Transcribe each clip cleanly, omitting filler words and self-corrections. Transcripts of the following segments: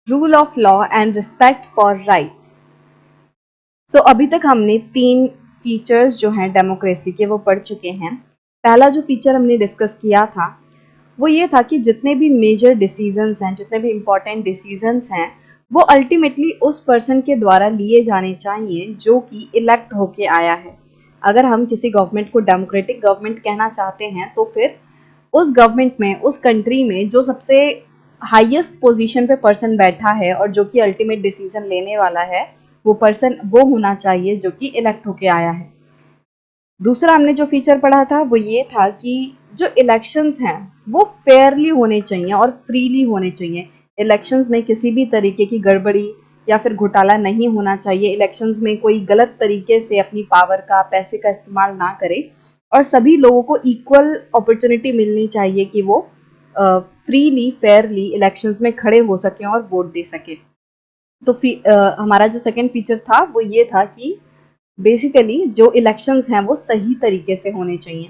Rule of law and respect for rights. So अभी तक हमने 3 फीचर्स जो हैं डेमोक्रेसी के वो पढ़ चुके हैं। पहला जो फीचर हमने डिस्कस किया था वो ये था कि जितने भी मेजर डिसीजंस हैं, जितने भी इम्पॉर्टेंट डिसीजंस हैं, वो अल्टीमेटली उस पर्सन के द्वारा लिए जाने चाहिए जो कि इलेक्ट होके आया है। अगर हम किसी गवर्नमेंट को डेमोक्रेटिक गवर्नमेंट कहना चाहते हैं तो फिर उस गवर्नमेंट में, उस कंट्री में जो सबसे हाईएस्ट पोजीशन पे पर्सन बैठा है और जो कि अल्टीमेट डिसीजन लेने वाला है, वो पर्सन वो होना चाहिए जो कि इलेक्ट होके आया है। दूसरा हमने जो फीचर पढ़ा था वो ये था कि जो इलेक्शंस हैं वो फेयरली होने चाहिए और फ्रीली होने चाहिए। इलेक्शंस में किसी भी तरीके की गड़बड़ी या फिर घोटाला नहीं होना चाहिए। इलेक्शंस में कोई गलत तरीके से अपनी पावर का, पैसे का इस्तेमाल ना करे और सभी लोगों को इक्वल अपॉर्चुनिटी मिलनी चाहिए कि वो फ्रीली, फेयरली इलेक्शंस में खड़े हो सकें और वोट दे सकें। तो हमारा जो सेकंड फीचर था वो ये था कि बेसिकली जो इलेक्शंस हैं वो सही तरीके से होने चाहिए।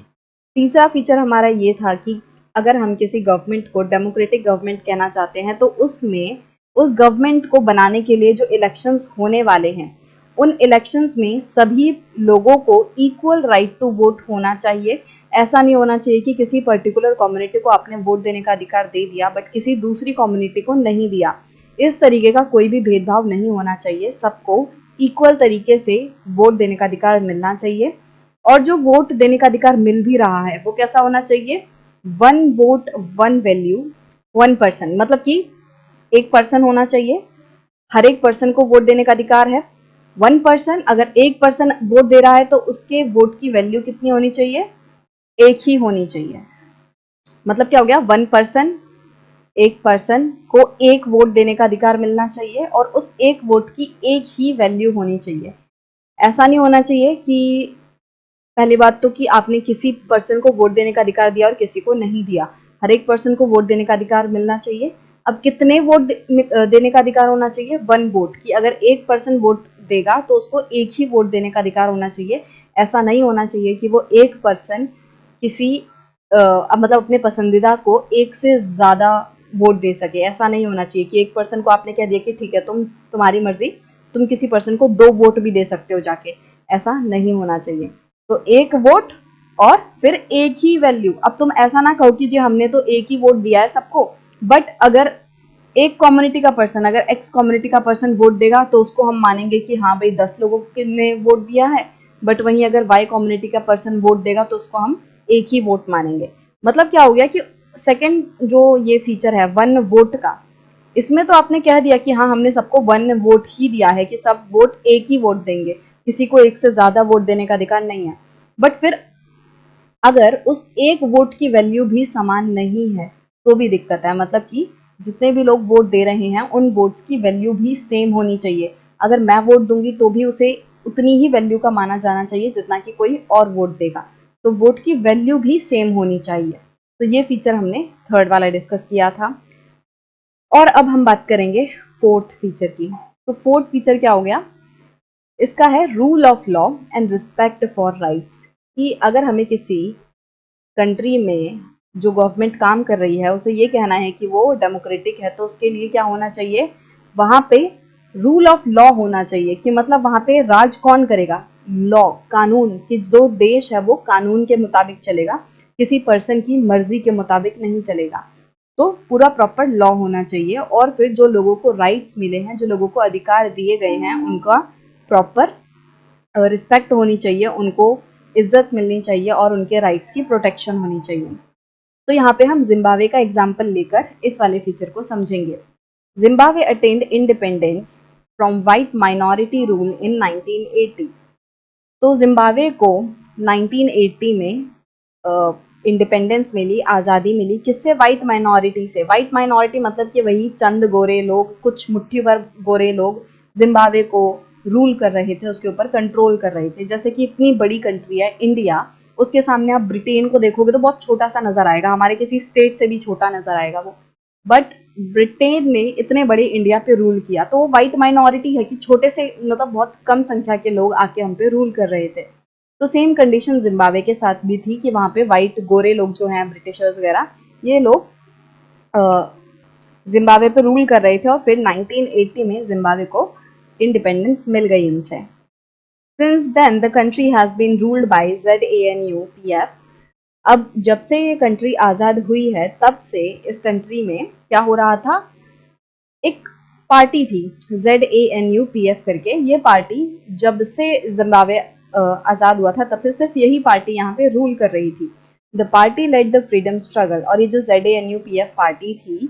तीसरा फीचर हमारा ये था कि अगर हम किसी गवर्नमेंट को डेमोक्रेटिक गवर्नमेंट कहना चाहते हैं तो उसमें उस गवर्नमेंट को बनाने के लिए जो इलेक्शंस होने वाले हैं उन इलेक्शंस में सभी लोगों को इक्वल राइट टू वोट होना चाहिए। ऐसा नहीं होना चाहिए कि किसी पर्टिकुलर कम्युनिटी को आपने वोट देने का अधिकार दे दिया बट किसी दूसरी कम्युनिटी को नहीं दिया। इस तरीके का कोई भी भेदभाव नहीं होना चाहिए। सबको इक्वल तरीके से वोट देने का अधिकार मिलना चाहिए। और जो वोट देने का अधिकार मिल भी रहा है वो कैसा होना चाहिए? 1 वोट 1 वैल्यू 1 पर्सन, मतलब कि एक पर्सन होना चाहिए, हर एक पर्सन को वोट देने का अधिकार है। 1 पर्सन, अगर एक पर्सन वोट दे रहा है तो उसके वोट की वैल्यू कितनी होनी चाहिए? एक ही होनी चाहिए। मतलब क्या हो गया? 1 पर्सन, एक पर्सन को एक वोट देने का अधिकार मिलना चाहिए और उस एक वोट की एक ही वैल्यू होनी चाहिए। ऐसा नहीं होना चाहिए कि पहली बात तो कि आपने किसी पर्सन को वोट देने का अधिकार दिया और किसी को नहीं दिया। हर एक पर्सन को वोट देने का अधिकार मिलना चाहिए। अब कितने वोट देने का अधिकार होना चाहिए? 1 वोट की। अगर एक पर्सन वोट देगा तो उसको एक ही वोट देने का अधिकार होना चाहिए। ऐसा नहीं होना चाहिए कि वो एक पर्सन किसी मतलब अपने पसंदीदा को एक से ज़्यादा वोट दे सके। ऐसा नहीं होना चाहिए कि एक पर्सन को आपने कह दिया कि ठीक है, तुम्हारी मर्जी, तुम किसी पर्सन को 2 वोट भी दे सकते हो जाके। ऐसा नहीं होना चाहिए। तो एक वोट और फिर एक ही वैल्यू। अब तुम ऐसा ना कहो कि जी हमने तो एक ही वोट दिया है सबको, बट अगर एक कम्युनिटी का पर्सन, अगर एक्स कम्युनिटी का पर्सन वोट देगा तो उसको हम मानेंगे कि हाँ भाई 10 लोगों ने वोट दिया है, बट वहीं अगर वाई कम्युनिटी का पर्सन वोट देगा तो उसको हम एक ही वोट मानेंगे। मतलब क्या हो गया कि सेकंड जो ये फीचर है 1 वोट का, इसमें तो आपने कह दिया कि हाँ हमने सबको 1 वोट ही दिया है कि सब वोट एक ही वोट देंगे, किसी को एक से ज्यादा वोट देने का अधिकार नहीं है। बट फिर अगर उस एक वोट की वैल्यू भी समान नहीं है तो भी दिक्कत है। मतलब कि जितने भी लोग वोट दे रहे हैं उन वोट्स की वैल्यू भी सेम होनी चाहिए। अगर मैं वोट दूंगी तो भी उसे उतनी ही वैल्यू का माना जाना चाहिए जितना कि कोई और वोट देगा। तो वोट की वैल्यू भी सेम होनी चाहिए। तो ये फीचर हमने थर्ड वाला डिस्कस किया था। और अब हम बात करेंगे फोर्थ फीचर की। तो फोर्थ फीचर क्या हो गया? इसका है rule of law and respect for rights. कि अगर हमें किसी कंट्री में जो गवर्नमेंट काम कर रही है उसे ये कहना है कि वो डेमोक्रेटिक है तो उसके लिए क्या होना चाहिए? वहाँ पे रूल ऑफ लॉ होना चाहिए। कि मतलब वहाँ पे राज कौन करेगा? लॉ, कानून। कि जो देश है वो कानून के मुताबिक चलेगा, किसी पर्सन की मर्जी के मुताबिक नहीं चलेगा। तो पूरा प्रॉपर लॉ होना चाहिए। और फिर जो लोगों को राइट्स मिले हैं, जो लोगों को अधिकार दिए गए हैं, उनका प्रॉपर रिस्पेक्ट होनी चाहिए, उनको इज्जत मिलनी चाहिए और उनके राइट्स की प्रोटेक्शन होनी चाहिए। तो यहाँ पे हम जिम्बाब्वे का एग्जाम्पल लेकर इस वाले फीचर को समझेंगे। Zimbabwe attend independence from white minority rule in 1980। तो जिम्बाब्वे को 1980 में इंडिपेंडेंस मिली, आज़ादी मिली। किससे? वाइट माइनॉरिटी से। वाइट माइनॉरिटी मतलब कि वही चंद गोरे लोग, कुछ मुट्ठी भर गोरे लोग जिम्बाब्वे को रूल कर रहे थे, उसके ऊपर कंट्रोल कर रहे थे। जैसे कि इतनी बड़ी कंट्री है इंडिया, उसके सामने आप ब्रिटेन को देखोगे तो बहुत छोटा सा नजर आएगा, हमारे किसी स्टेट से भी छोटा नजर आएगा वो। बट ब्रिटेन ने इतने बड़े इंडिया पे रूल किया। तो वो वाइट माइनॉरिटी है कि छोटे से, मतलब बहुत कम संख्या के लोग आके हम पे रूल कर रहे थे। तो सेम कंडीशन जिम्बाब्वे के साथ भी थी कि वहाँ पे वाइट गोरे लोग जो हैं, ब्रिटिशर्स वगैरह, ये लोग जिम्बाब्वे पे रूल कर रहे थे और फिर 1980 में जिम्बाब्वे को इंडिपेंडेंस मिल गई इनसे। Since then the country has been ruled by ZANU-PF। अब जब से ये कंट्री आज़ाद हुई है तब से इस कंट्री में क्या हो रहा था, एक पार्टी थी ZANU-PF करके। ये पार्टी जब से जिम्बाब्वे आज़ाद हुआ था तब से सिर्फ यही पार्टी यहाँ पे रूल कर रही थी। The party led the freedom struggle. और ये जो ZANU-PF पार्टी थी,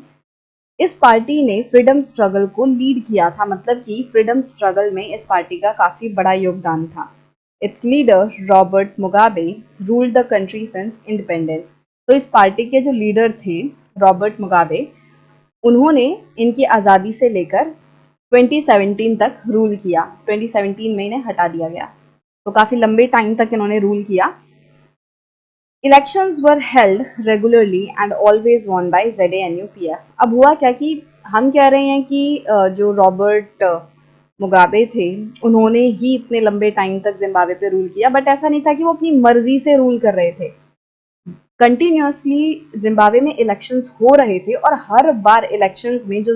इस पार्टी ने फ्रीडम स्ट्रगल को लीड किया था, मतलब कि फ्रीडम स्ट्रगल में इस पार्टी का काफ़ी बड़ा योगदान था। It's leader Robert Mugabe ruled the country since independence. तो इस पार्टी के जो लीडर थे रॉबर्ट मुगाबे, उन्होंने इनकी आज़ादी से लेकर 2017 तक रूल किया। 2017 में इन्हें हटा दिया गया, तो काफ़ी लंबे टाइम तक इन्होंने रूल किया। Elections were held regularly and always won by ZANU-PF। अब हुआ क्या कि हम कह रहे हैं कि जो रॉबर्ट मुगाबे थे उन्होंने ही इतने लंबे टाइम तक जिम्बाब्वे पे रूल किया, बट ऐसा नहीं था कि वो अपनी मर्जी से रूल कर रहे थे। कंटिन्यूसली जिम्बाब्वे में इलेक्शंस हो रहे थे और हर बार इलेक्शंस में जो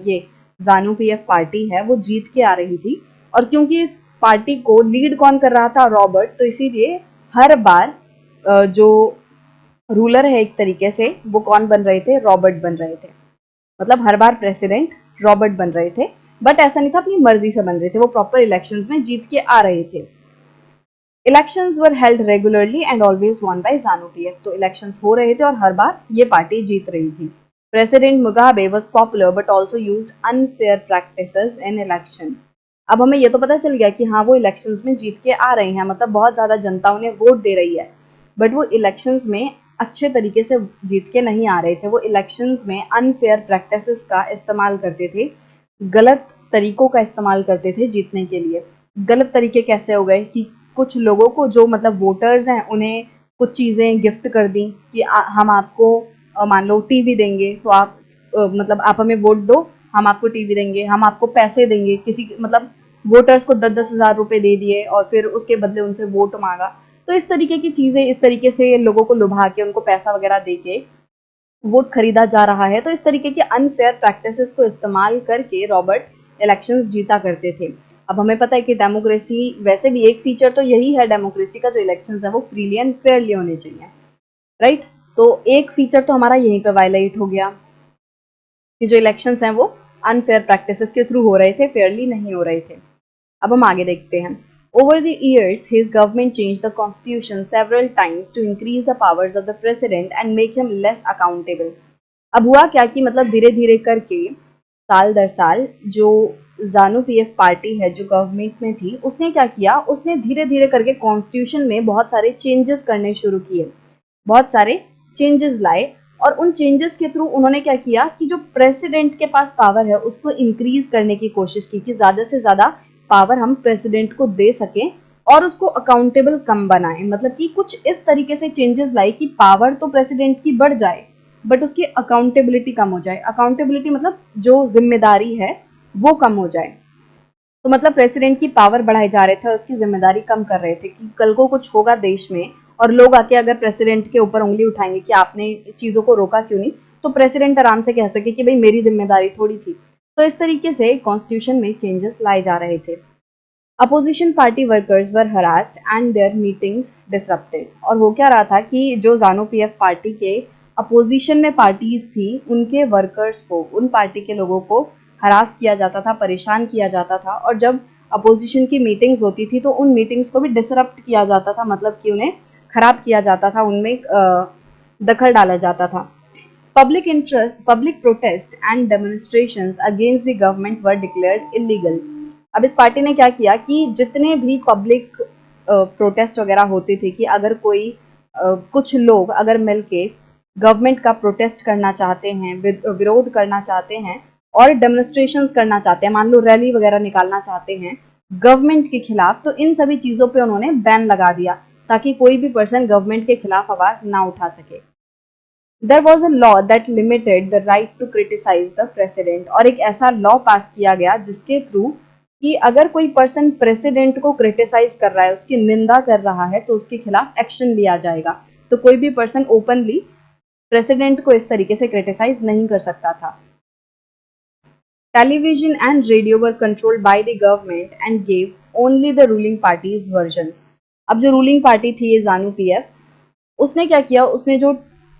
ये ZANU-PF पार्टी है वो जीत के आ रही थी। और क्योंकि इस पार्टी को लीड कौन कर रहा था, रॉबर्ट, तो इसीलिए हर बार जो रूलर है एक तरीके से वो कौन बन रहे थे, रॉबर्ट बन रहे थे। मतलब हर बार प्रेसिडेंट रॉबर्ट बन रहे थे, बट ऐसा नहीं था अपनी मर्जी से बन रहे थे, वो प्रॉपर इलेक्शंस में जीत के आ रहे थे। Elections were held regularly and always won by ZANU-PF। तो इलेक्शंस हो रहे थे और हर बार ये पार्टी जीत रही थी। President Mugabe was popular but also used unfair practices in election. अब हमें ये तो पता चल गया कि हाँ वो इलेक्शंस में जीत के आ रहे हैं, मतलब बहुत ज़्यादा जनता उन्हें वोट दे रही है, बट वो इलेक्शंस में अच्छे तरीके से जीत के नहीं आ रहे थे। वो इलेक्शंस में अनफेयर प्रैक्टिसेस का इस्तेमाल करते थे, गलत तरीकों का इस्तेमाल करते थे जीतने के लिए। गलत तरीके कैसे हो गए कि कुछ लोगों को, जो मतलब वोटर्स हैं, उन्हें कुछ चीज़ें गिफ्ट कर दी कि हम आपको मान लो टीवी देंगे, तो आप मतलब आप हमें वोट दो, हम आपको टीवी देंगे, हम आपको पैसे देंगे। किसी मतलब वोटर्स को 10-10 हज़ार रुपये दे दिए और फिर उसके बदले उनसे वोट मांगा। तो इस तरीके की चीज़ें, इस तरीके से लोगों को लुभा के उनको पैसा वगैरह दे के वोट खरीदा जा रहा है। तो इस तरीके के अनफेयर प्रैक्टिसेस को इस्तेमाल करके रॉबर्ट इलेक्शंस जीता करते थे। अब हमें पता है कि डेमोक्रेसी, वैसे भी एक फीचर तो यही है डेमोक्रेसी का, जो इलेक्शंस है वो फ्रीली एंड फेयरली होने चाहिए, राइट। तो एक फीचर तो हमारा यहीं पे वायलेट हो गया कि जो इलेक्शंस हैं वो अनफेयर प्रैक्टिसेस के थ्रू हो रहे थे, फेयरली नहीं हो रहे थे। अब हम आगे देखते हैं। Over the years, his government changed the constitution several times to increase the powers of the president and make him less accountable। अब हुआ क्या कि मतलब धीरे धीरे करके साल दर साल जो ZANU-PF पार्टी है जो गवर्नमेंट में थी, उसने क्या किया, उसने धीरे धीरे करके कॉन्स्टिट्यूशन में बहुत सारे चेंजेस करने शुरू किए, बहुत सारे चेंजेस लाए। और उन चेंजेस के थ्रू उन्होंने क्या किया कि जो प्रेसिडेंट के पास पावर है उसको इंक्रीज करने की कोशिश की कि ज़्यादा से ज़्यादा पावर हम प्रेसिडेंट को दे सकें और उसको अकाउंटेबल कम बनाएं। मतलब कि कुछ इस तरीके से चेंजेस लाए कि पावर तो प्रेसिडेंट की बढ़ जाए बट उसकी अकाउंटेबिलिटी कम हो जाए। अकाउंटेबिलिटी मतलब जो जिम्मेदारी है वो कम हो जाए। तो मतलब प्रेसिडेंट की पावर बढ़ाए जा रहे थे और उसकी जिम्मेदारी कम कर रहे थे कि कल को कुछ होगा देश में और लोग आके अगर प्रेसिडेंट के ऊपर उंगली उठाएंगे कि आपने चीज़ों को रोका क्यों नहीं, तो प्रेसिडेंट आराम से कह सके कि भाई मेरी जिम्मेदारी थोड़ी थी। तो इस तरीके से कॉन्स्टिट्यूशन में चेंजेस लाए जा रहे थे। Opposition party workers were harassed and there meetings disrupted. और हो क्या रहा था कि जो ZANU-PF पार्टी के अपोजिशन में पार्टीज थी, उनके वर्कर्स को, उन पार्टी के लोगों को हरास किया जाता था, परेशान किया जाता था। और जब अपोजिशन की मीटिंग्स होती थी तो उन मीटिंग्स को भी डिसरप्ट किया जाता था, मतलब कि उन्हें खराब किया जाता था, उनमें दखल डाला जाता था। Public protest and demonstrations against the government were declared illegal। अब इस पार्टी ने क्या किया कि जितने भी पब्लिक प्रोटेस्ट वगैरह होते थे, कि अगर कोई कुछ लोग अगर मिलके गवर्नमेंट का प्रोटेस्ट करना चाहते हैं, विरोध करना चाहते हैं और डेमोन्स्ट्रेशंस करना चाहते हैं, मान लो रैली वगैरह निकालना चाहते हैं गवर्नमेंट के खिलाफ, तो इन सभी चीज़ों पे उन्होंने बैन लगा दिया ताकि कोई भी पर्सन गवर्नमेंट के खिलाफ आवाज़ ना उठा सके। There was a law that limited the right to criticise the president. और एक ऐसा लॉ पास किया गया जिसके थ्रू कि अगर कोई पर्सन प्रेसिडेंट को क्रिटिसाइज कर रहा है, उसकी निंदा कर रहा है, तो उसके खिलाफ एक्शन लिया जाएगा। तो कोई भी पर्सन ओपनली प्रेसिडेंट को इस तरीके से क्रिटिसाइज नहीं कर सकता था। Television and radio were controlled by the government and gave only the ruling party's versions. अब जो रूलिंग पार्टी थी ये जानू पीएफ, उसने क्या किया, उसने जो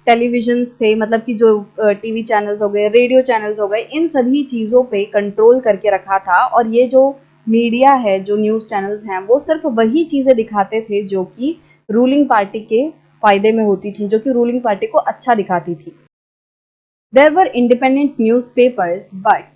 टेलीविजन्स थे, मतलब कि जो टीवी चैनल्स हो गए, रेडियो चैनल्स हो गए, इन सभी चीज़ों पे कंट्रोल करके रखा था। और ये जो मीडिया है, जो न्यूज़ चैनल्स हैं, वो सिर्फ वही चीज़ें दिखाते थे जो कि रूलिंग पार्टी के फायदे में होती थी, जो कि रूलिंग पार्टी को अच्छा दिखाती थी। There were independent newspapers but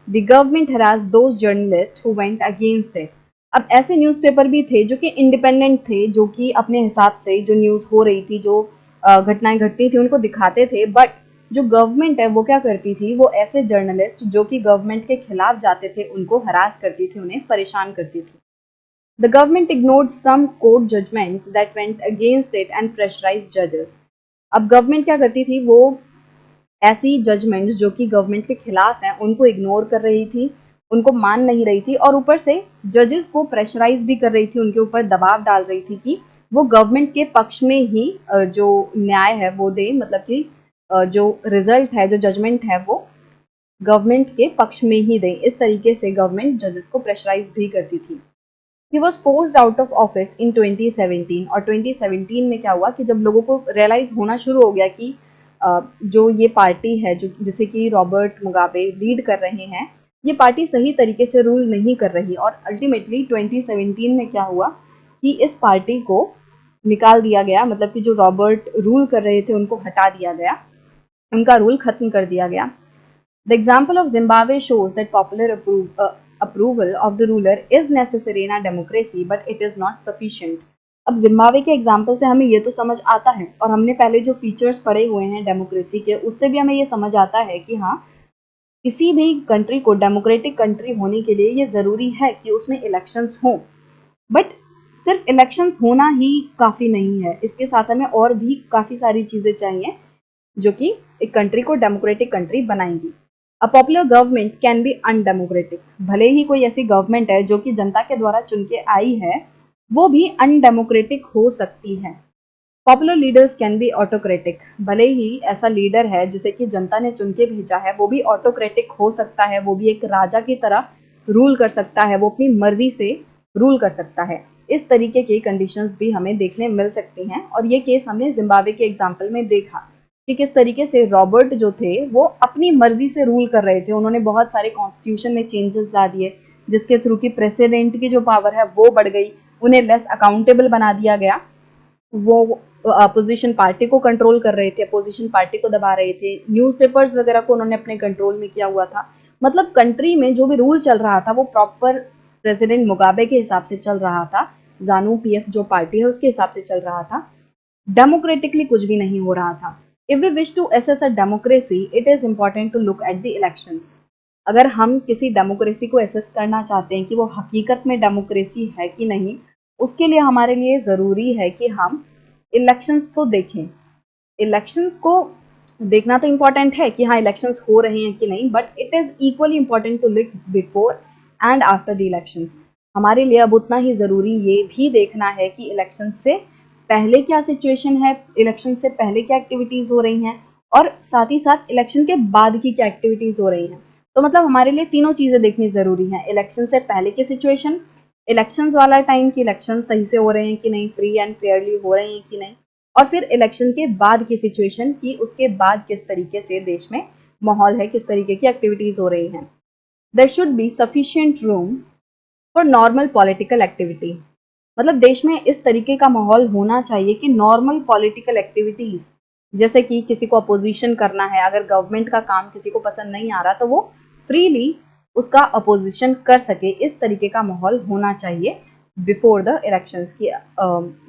the government harassed those journalists who went against it. अब ऐसे न्यूज़पेपर भी थे जो कि इंडिपेंडेंट थे, जो कि अपने हिसाब से जो न्यूज़ हो रही थी, जो घटनाएं घटती थी, उनको दिखाते थे। बट जो गवर्नमेंट है वो क्या करती थी, वो ऐसे जर्नलिस्ट जो कि गवर्नमेंट के खिलाफ जाते थे उनको हरास करती थी, उन्हें परेशान करती थी। The government ignored some court judgements that went against it and pressurised जजेस। अब गवर्नमेंट क्या करती थी, वो ऐसी जजमेंट्स जो कि गवर्नमेंट के खिलाफ हैं उनको इग्नोर कर रही थी, उनको मान नहीं रही थी, और ऊपर से जजेस को प्रेशराइज भी कर रही थी, उनके ऊपर दबाव डाल रही थी कि वो गवर्नमेंट के पक्ष में ही जो न्याय है वो दे, मतलब कि जो रिजल्ट है, जो जजमेंट है, वो गवर्नमेंट के पक्ष में ही दें। इस तरीके से गवर्नमेंट जजेस को प्रेशराइज भी करती थी। He was forced out of office in 2017। और 2017 में क्या हुआ कि जब लोगों को रियलाइज होना शुरू हो गया कि जो ये पार्टी है, जो जिसे कि रॉबर्ट मुगाबे लीड कर रहे हैं, ये पार्टी सही तरीके से रूल नहीं कर रही। और अल्टीमेटली 2017 में क्या हुआ कि इस पार्टी को निकाल दिया गया, मतलब कि जो रॉबर्ट रूल कर रहे थे उनको हटा दिया गया, उनका रूल खत्म कर दिया गया। The example of Zimbabwe shows that popular approval of the ruler is necessary in a democracy, but it is not sufficient. अब जिम्बाब्वे के एग्जाम्पल से हमें ये तो समझ आता है, और हमने पहले जो फीचर्स पढ़े हुए हैं डेमोक्रेसी के, उससे भी हमें ये समझ आता है कि हाँ, किसी भी कंट्री को डेमोक्रेटिक कंट्री होने के लिए ये ज़रूरी है कि उसमें इलेक्शंस हों। बट सिर्फ इलेक्शंस होना ही काफ़ी नहीं है, इसके साथ हमें और भी काफ़ी सारी चीज़ें चाहिए जो कि एक कंट्री को डेमोक्रेटिक कंट्री बनाएंगी। A popular government can be undemocratic. भले ही कोई ऐसी गवर्नमेंट है जो कि जनता के द्वारा चुन के आई है, वो भी अनडेमोक्रेटिक हो सकती है। Popular leaders can be autocratic. भले ही ऐसा लीडर है जिसे कि जनता ने चुन के भेजा है, वो भी ऑटोक्रेटिक हो सकता है, वो भी एक राजा की तरह रूल कर सकता है, वो अपनी मर्जी से रूल कर सकता है। इस तरीके की कंडीशंस भी हमें देखने मिल सकती हैं, और ये केस हमने जिम्बाब्वे के एग्जाम्पल में देखा कि किस तरीके से रॉबर्ट जो थे वो अपनी मर्जी से रूल कर रहे थे। उन्होंने बहुत सारे कॉन्स्टिट्यूशन में चेंजेस ला दिए, जिसके थ्रू की प्रेसिडेंट की जो पावर है वो बढ़ गई, उन्हें लेस अकाउंटेबल बना दिया गया। वो अपोजिशन पार्टी को कंट्रोल कर रहे थे, अपोजिशन पार्टी को दबा रहे थे, न्यूज़पेपर्स वगैरह को उन्होंने अपने कंट्रोल में किया हुआ था। मतलब कंट्री में जो भी रूल चल रहा था वो प्रॉपर प्रेसिडेंट मुगाबे के हिसाब से चल रहा था, जानू पीएफ जो पार्टी है उसके हिसाब से चल रहा था, डेमोक्रेटिकली कुछ भी नहीं हो रहा था। If we wish to assess a democracy, it is important to look at the elections. अगर हम किसी डेमोक्रेसी को असेस करना चाहते हैं कि वो हकीकत में डेमोक्रेसी है कि नहीं, उसके लिए हमारे लिए ज़रूरी है कि हम इलेक्शंस को देखें। इलेक्शंस को देखना तो इम्पॉर्टेंट है कि हाँ इलेक्शंस हो रहे हैं कि नहीं, but it is equally important to look before and after the elections. हमारे लिए अब उतना ही ज़रूरी ये भी देखना है कि इलेक्शन से पहले क्या सिचुएशन है, इलेक्शन से पहले क्या एक्टिविटीज़ हो रही हैं, और साथ ही साथ इलेक्शन के बाद की क्या एक्टिविटीज़ हो रही हैं। तो मतलब हमारे लिए तीनों चीज़ें देखनी ज़रूरी हैं, इलेक्शन से पहले की सिचुएशन, इलेक्शंस वाला टाइम कि इलेक्शन सही से हो रहे हैं कि नहीं, फ्री एंड फेयरली हो रहे हैं कि नहीं, और फिर इलेक्शन के बाद की सिचुएशन कि उसके बाद किस तरीके से देश में माहौल है, किस तरीके की एक्टिविटीज़ हो रही हैं। There should be sufficient room for normal political activity. मतलब देश में इस तरीके का माहौल होना चाहिए कि नॉर्मल पॉलिटिकल एक्टिविटीज़, जैसे कि किसी को अपोजिशन करना है, अगर गवर्नमेंट का काम किसी को पसंद नहीं आ रहा तो वो फ्रीली उसका अपोजिशन कर सके, इस तरीके का माहौल होना चाहिए बिफोर द इलेक्शंस की।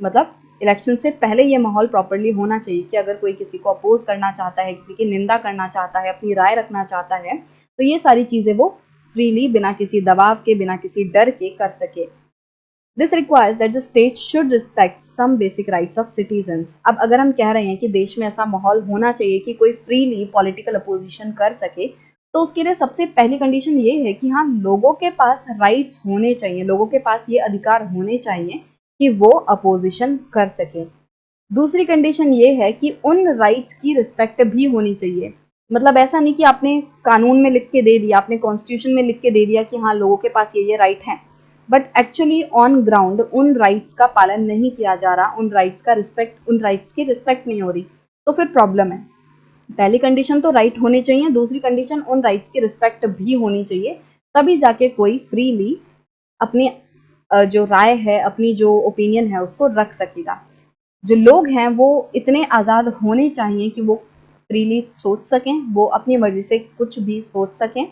मतलब इलेक्शन से पहले ये माहौल प्रॉपरली होना चाहिए कि अगर कोई किसी को अपोज करना चाहता है, किसी की निंदा करना चाहता है, अपनी राय रखना चाहता है, तो ये सारी चीज़ें वो फ्रीली, बिना किसी दबाव के, बिना किसी डर के कर सके। This requires that the state should respect some basic rights of citizens. अब अगर हम कह रहे हैं कि देश में ऐसा माहौल होना चाहिए कि कोई फ्रीली पॉलिटिकल अपोजिशन कर सके, तो उसके लिए सबसे पहली कंडीशन ये है कि हाँ, लोगों के पास राइट्स होने चाहिए, लोगों के पास ये अधिकार होने चाहिए कि वो अपोजिशन कर सके। दूसरी कंडीशन ये है कि उन राइट्स की रिस्पेक्ट भी होनी चाहिए। मतलब ऐसा नहीं कि आपने कानून में लिख के दे दिया, आपने कॉन्स्टिट्यूशन में लिख के दे दिया कि हाँ लोगों के पास ये राइट है, बट एक्चुअली ऑन ग्राउंड उन राइट्स का पालन नहीं किया जा रहा, उन राइट्स की रिस्पेक्ट नहीं हो रही, तो फिर प्रॉब्लम है। पहली कंडीशन तो राइट होने चाहिए, दूसरी कंडीशन उन राइट्स की रिस्पेक्ट भी होनी चाहिए, तभी जाके कोई फ्रीली अपनी जो राय है, अपनी जो ओपिनियन है उसको रख सकेगा। जो लोग हैं वो इतने आज़ाद होने चाहिए कि वो फ्रीली सोच सकें, वो अपनी मर्जी से कुछ भी सोच सकें,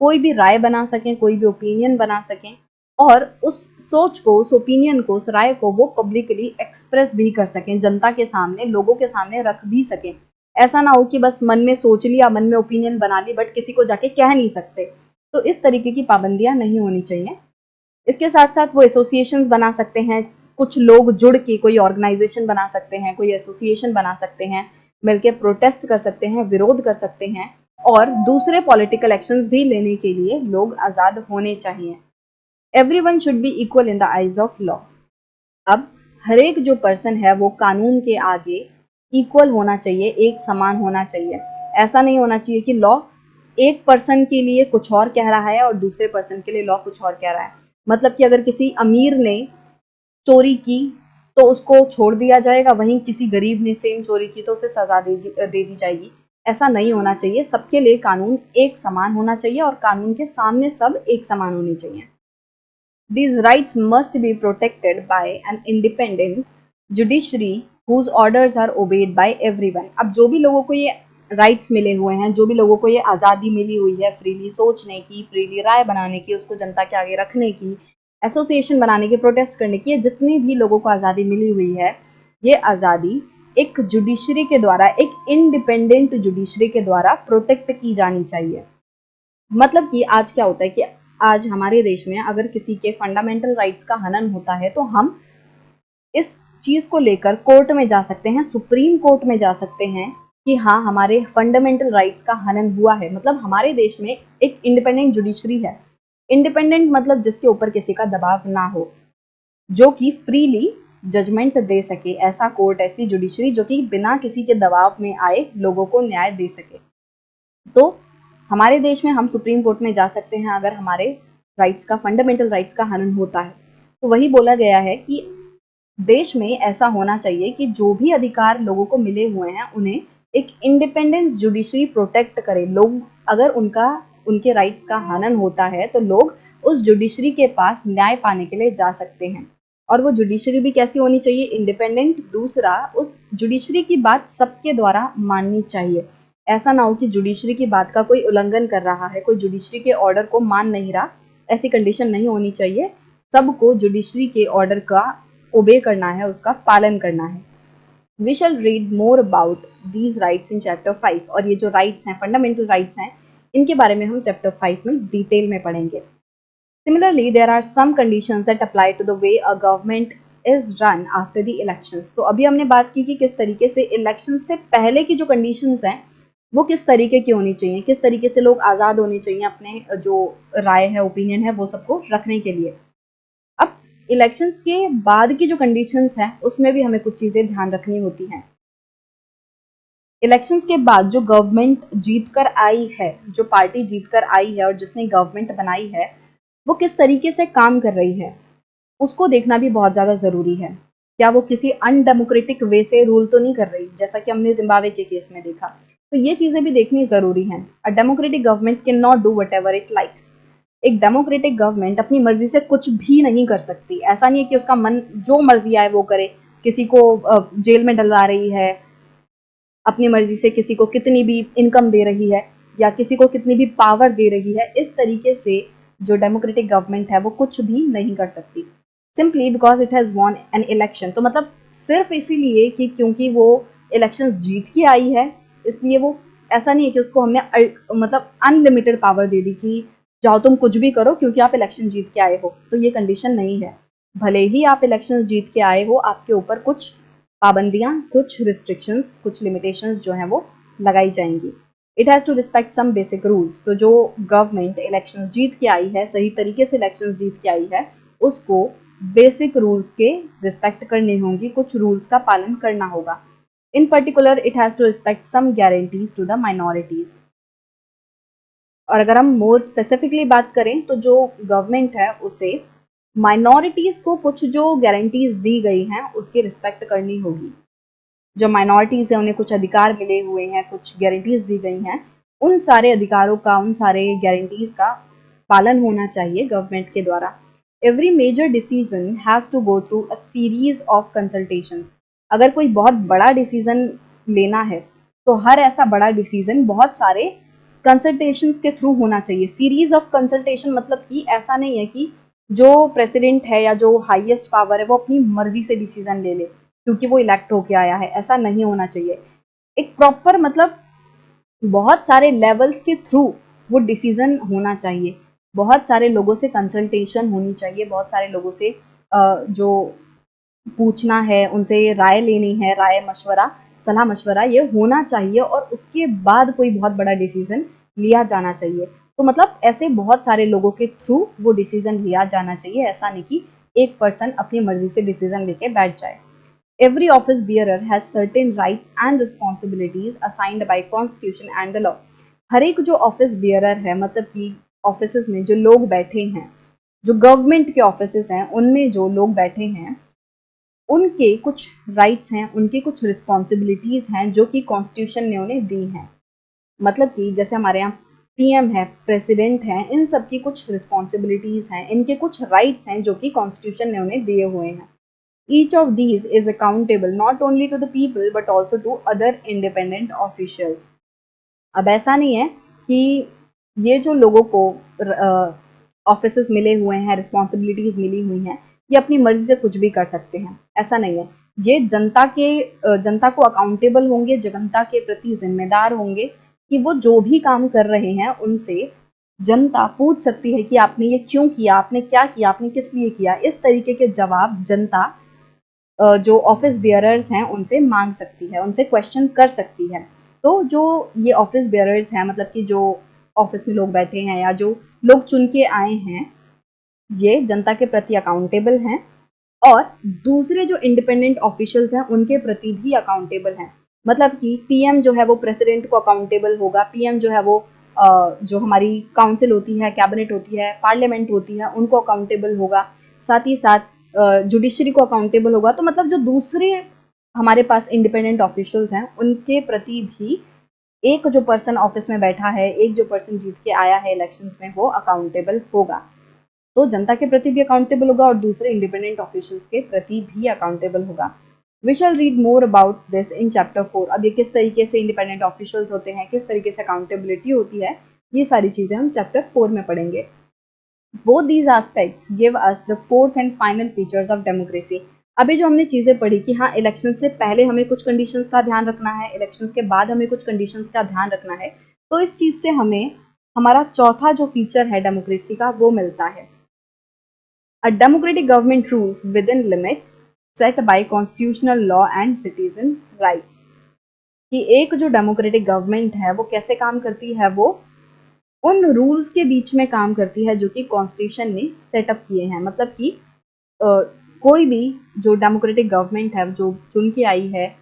कोई भी राय बना सकें, कोई भी ओपिनियन बना सकें, और उस सोच को, उस ओपिनियन को, उस राय को वो पब्लिकली एक्सप्रेस भी कर सकें, जनता के सामने, लोगों के सामने रख भी सकें। ऐसा ना हो कि बस मन में सोच लिया, मन में ओपिनियन बना ली, बट किसी को जाके कह नहीं सकते। तो इस तरीके की पाबंदियां नहीं होनी चाहिए। इसके साथ साथ वो एसोसिएशंस बना सकते हैं, कुछ लोग जुड़ के कोई ऑर्गेनाइजेशन बना सकते हैं, कोई एसोसिएशन बना सकते हैं, मिलके प्रोटेस्ट कर सकते हैं, विरोध कर सकते हैं, और दूसरे पॉलिटिकल एक्शंस भी लेने के लिए लोग आज़ाद होने चाहिए। Everyone should be equal in the eyes of law. अब हर एक जो पर्सन है वो कानून के आगे इक्वल होना चाहिए, एक समान होना चाहिए। ऐसा नहीं होना चाहिए कि लॉ एक पर्सन के लिए कुछ और कह रहा है और दूसरे पर्सन के लिए लॉ कुछ और कह रहा है। मतलब कि अगर किसी अमीर ने चोरी की तो उसको छोड़ दिया जाएगा, वहीं किसी गरीब ने सेम चोरी की तो उसे सजा दे दी जाएगी। ऐसा नहीं होना चाहिए। सबके लिए कानून एक समान होना चाहिए और कानून के सामने सब एक समान होने चाहिए। These rights must be protected by an independent judiciary whose orders are obeyed by everyone। अब जो भी लोगों को ये राइट्स मिले हुए हैं, जो भी लोगों को ये आज़ादी मिली हुई है फ्रीली सोचने की, फ्रीली राय बनाने की, उसको जनता के आगे रखने की, एसोसिएशन बनाने की, प्रोटेस्ट करने की, ये जितनी भी लोगों को आज़ादी मिली हुई है, ये आज़ादी एक जुडिशरी के द्वारा, एक इंडिपेंडेंट जुडिशरी के द्वारा प्रोटेक्ट की जानी चाहिए। मतलब कि आज क्या होता है कि आज हमारे देश में अगर किसी के फंडामेंटल राइट्स का हनन होता है तो हम इस चीज़ को लेकर कोर्ट में जा सकते हैं, सुप्रीम कोर्ट में जा सकते हैं कि हाँ हमारे फंडामेंटल राइट्स का हनन हुआ है। मतलब हमारे देश में एक इंडिपेंडेंट जुडिशरी है। इंडिपेंडेंट मतलब जिसके ऊपर किसी का दबाव ना हो, जो कि फ्रीली जजमेंट दे सके। ऐसा कोर्ट, ऐसी जुडिशरी जो कि बिना किसी के दबाव में आए लोगों को न्याय दे सके। तो हमारे देश में हम सुप्रीम कोर्ट में जा सकते हैं अगर हमारे राइट्स का, फंडामेंटल राइट्स का हनन होता है। तो वही बोला गया है कि देश में ऐसा होना चाहिए कि जो भी अधिकार लोगों को मिले हुए हैं उन्हें एक इंडिपेंडेंट जुडिशरी प्रोटेक्ट करे। लोग अगर उनके राइट्स का हनन होता है तो लोग उस जुडिशरी के पास न्याय पाने के लिए जा सकते हैं। और वो जुडिशरी भी कैसी होनी चाहिए? इंडिपेंडेंट। दूसरा, उस जुडिशरी की बात सबके द्वारा माननी चाहिए। ऐसा ना हो कि जुडिशरी की बात का कोई उल्लंघन कर रहा है, कोई जुडिशरी के ऑर्डर को मान नहीं रहा, ऐसी कंडीशन नहीं होनी चाहिए। सबको जुडिशरी के ऑर्डर का ओबे करना है, उसका पालन करना है। We shall read more about these rights in chapter 5। और ये जो राइट्स हैं, फंडामेंटल राइट्स हैं, इनके बारे में हम चैप्टर 5 में डिटेल में पढ़ेंगे। Similarly there are some conditions that apply to the way a government is run after the elections. तो अभी हमने बात की कि किस तरीके से इलेक्शन से पहले की जो कंडीशंस हैं वो किस तरीके की होनी चाहिए, किस तरीके से लोग आज़ाद होने चाहिए अपने जो राय है, ओपिनियन है, वो सबको रखने के लिए। अब इलेक्शंस के बाद की जो कंडीशंस हैं उसमें भी हमें कुछ चीज़ें ध्यान रखनी होती हैं। इलेक्शंस के बाद जो गवर्नमेंट जीत कर आई है, जो पार्टी जीत कर आई है और जिसने गवर्नमेंट बनाई है, वो किस तरीके से काम कर रही है उसको देखना भी बहुत ज़्यादा ज़रूरी है। क्या वो किसी अनडेमोक्रेटिक वे से रूल तो नहीं कर रही, जैसा कि हमने जिम्बाब्वे के केस में देखा। तो ये चीज़ें भी देखनी ज़रूरी हैं। A democratic government can not do what ever it likes. एक डेमोक्रेटिक गवर्नमेंट अपनी मर्जी से कुछ भी नहीं कर सकती। ऐसा नहीं है कि उसका मन जो मर्जी आए वो करे, किसी को जेल में डलवा रही है, अपनी मर्जी से किसी को कितनी भी इनकम दे रही है या किसी को कितनी भी पावर दे रही है। इस तरीके से जो डेमोक्रेटिक गवर्नमेंट है वो कुछ भी नहीं कर सकती, simply because it has won an election. तो मतलब सिर्फ इसीलिए कि क्योंकि वो इलेक्शंस जीत के आई है, इसलिए वो, ऐसा नहीं है कि उसको हमने मतलब अनलिमिटेड पावर दे दी कि जाओ तुम कुछ भी करो क्योंकि आप इलेक्शन जीत के आए हो। तो ये कंडीशन नहीं है। भले ही आप इलेक्शन जीत के आए हो, आपके ऊपर कुछ पाबंदियां, कुछ रिस्ट्रिक्शंस, कुछ लिमिटेशंस जो हैं वो लगाई जाएंगी। It has to respect some basic rules. तो जो गवर्नमेंट इलेक्शंस जीत के आई है, सही तरीके से इलेक्शंस जीत के आई है, उसको बेसिक रूल्स के रिस्पेक्ट करने होंगी, कुछ रूल्स का पालन करना होगा। In particular it has to respect some guarantees to the minorities. और अगर हम मोर स्पेसिफिकली बात करें तो जो गवर्नमेंट है उसे माइनॉरिटीज को कुछ जो गारंटीज दी गई हैं उसकी रिस्पेक्ट करनी होगी। जो माइनॉरिटीज हैं उन्हें कुछ अधिकार मिले हुए हैं, कुछ गारंटीज दी गई हैं, उन सारे अधिकारों का, उन सारे गारंटीज का पालन होना चाहिए गवर्नमेंट के द्वारा। Every major decision has to go through a series of consultations. अगर कोई बहुत बड़ा डिसीजन लेना है तो हर ऐसा बड़ा डिसीजन बहुत सारे कंसल्टेशंस के थ्रू होना चाहिए। सीरीज ऑफ कंसल्टेशन मतलब कि ऐसा नहीं है कि जो प्रेसिडेंट है या जो हाईएस्ट पावर है वो अपनी मर्जी से डिसीजन ले ले क्योंकि वो इलेक्ट होके आया है, ऐसा नहीं होना चाहिए। एक प्रॉपर मतलब बहुत सारे लेवल्स के थ्रू वो डिसीजन होना चाहिए, बहुत सारे लोगों से कंसल्टेशन होनी चाहिए, बहुत सारे लोगों से जो पूछना है, उनसे राय लेनी है, राय मशवरा, सलाह मशवरा ये होना चाहिए और उसके बाद कोई बहुत बड़ा डिसीजन लिया जाना चाहिए। तो मतलब ऐसे बहुत सारे लोगों के थ्रू वो डिसीजन लिया जाना चाहिए, ऐसा नहीं कि एक पर्सन अपनी मर्जी से डिसीजन लेके बैठ जाए। Every office bearer has certain rights and responsibilities assigned by Constitution and the law. हर एक जो ऑफिस बियरर है मतलब कि ऑफिस में जो लोग बैठे हैं, जो गवर्नमेंट के ऑफिस हैं उनमें जो लोग बैठे हैं उनके कुछ राइट्स हैं, उनकी कुछ रिस्पॉन्सिबिलिटीज़ हैं जो कि कॉन्स्टिट्यूशन ने उन्हें दी हैं। मतलब कि जैसे हमारे यहाँ पीएम है, प्रेसिडेंट हैं, इन सब की कुछ रिस्पॉन्सिबिलिटीज़ हैं, इनके कुछ राइट्स हैं जो कि कॉन्स्टिट्यूशन ने उन्हें दिए हुए हैं। Each of these is accountable not only to the people but also to other independent officials. अब ऐसा नहीं है कि ये जो लोगों को ऑफिसेस मिले हुए हैं, रिस्पॉन्सिबिलिटीज मिली हुई हैं, ये अपनी मर्जी से कुछ भी कर सकते हैं, ऐसा नहीं है। ये जनता को अकाउंटेबल होंगे, जनता के प्रति जिम्मेदार होंगे कि वो जो भी काम कर रहे हैं उनसे जनता पूछ सकती है कि आपने ये क्यों किया, आपने क्या किया, आपने किस लिए किया। इस तरीके के जवाब जनता जो ऑफिस बियरर्स हैं उनसे मांग सकती है, उनसे क्वेश्चन कर सकती है। तो जो ये ऑफिस बियरर्स हैं मतलब कि जो ऑफिस में लोग बैठे हैं या जो लोग चुन के आए हैं, ये जनता के प्रति अकाउंटेबल हैं और दूसरे जो इंडिपेंडेंट ऑफिशियल्स हैं उनके प्रति भी अकाउंटेबल हैं। मतलब कि पीएम जो है वो प्रेसिडेंट को अकाउंटेबल होगा, पीएम जो है वो जो हमारी काउंसिल होती है, कैबिनेट होती है, पार्लियामेंट होती है, उनको अकाउंटेबल होगा, साथ ही साथ जुडिशरी को अकाउंटेबल होगा। तो मतलब जो दूसरे हमारे पास इंडिपेंडेंट ऑफिशियल्स हैं उनके प्रति भी एक जो पर्सन ऑफिस में बैठा है, एक जो पर्सन जीत के आया है इलेक्शंस में, वो अकाउंटेबल होगा। तो जनता के प्रति भी अकाउंटेबल होगा और दूसरे इंडिपेंडेंट ऑफिशियल्स के प्रति भी अकाउंटेबल होगा। We shall read more about this in chapter 4। अब ये किस तरीके से इंडिपेंडेंट ऑफिशियल्स होते हैं, किस तरीके से अकाउंटेबिलिटी होती है, ये सारी चीज़ें हम चैप्टर 4 में पढ़ेंगे। Both these aspects give us the fourth and final features of democracy. अभी जो हमने चीज़ें पढ़ी कि हाँ इलेक्शन से पहले हमें कुछ कंडीशंस का ध्यान रखना है, इलेक्शंस के बाद हमें कुछ कंडीशंस का ध्यान रखना है, तो इस चीज़ से हमें हमारा चौथा जो फीचर है डेमोक्रेसी का वो मिलता है। A democratic government rules within limits set by constitutional law and citizens' rights. कि एक जो डेमोक्रेटिक गवर्नमेंट है वो कैसे काम करती है, वो उन रूल्स के बीच में काम करती है जो कि कॉन्स्टिट्यूशन ने सेटअप किए हैं। मतलब कि कोई भी जो डेमोक्रेटिक गवर्नमेंट है जो चुन के आई है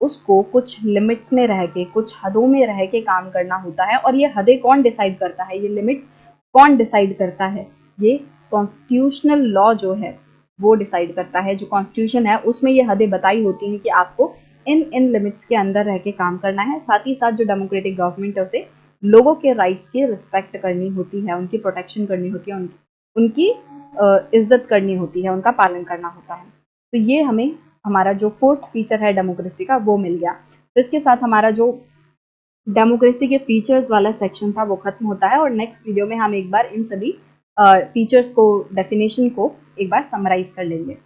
उसको कुछ लिमिट्स में रह के, कुछ हदों में रह के काम करना होता है। और ये हदें कौन डिसाइड करता है, ये लिमिट्स कौन डिसाइड करता है, ये कॉन्स्टिट्यूशनल लॉ जो है वो डिसाइड करता है। जो कॉन्स्टिट्यूशन है उसमें ये हदें बताई होती हैं कि आपको इन इन लिमिट्स के अंदर रह के काम करना है। साथ ही साथ जो डेमोक्रेटिक गवर्नमेंट है उसे लोगों के राइट्स की रिस्पेक्ट करनी होती है, उनकी प्रोटेक्शन करनी होती है, उनकी इज्जत करनी होती है, उनका पालन करना होता है। तो ये हमें हमारा जो फोर्थ फीचर है डेमोक्रेसी का वो मिल गया। तो इसके साथ हमारा जो डेमोक्रेसी के फीचर्स वाला सेक्शन था वो खत्म होता है और नेक्स्ट वीडियो में हम एक बार इन सभी फीचर्स को, डेफिनेशन को एक बार समराइज कर लेंगे।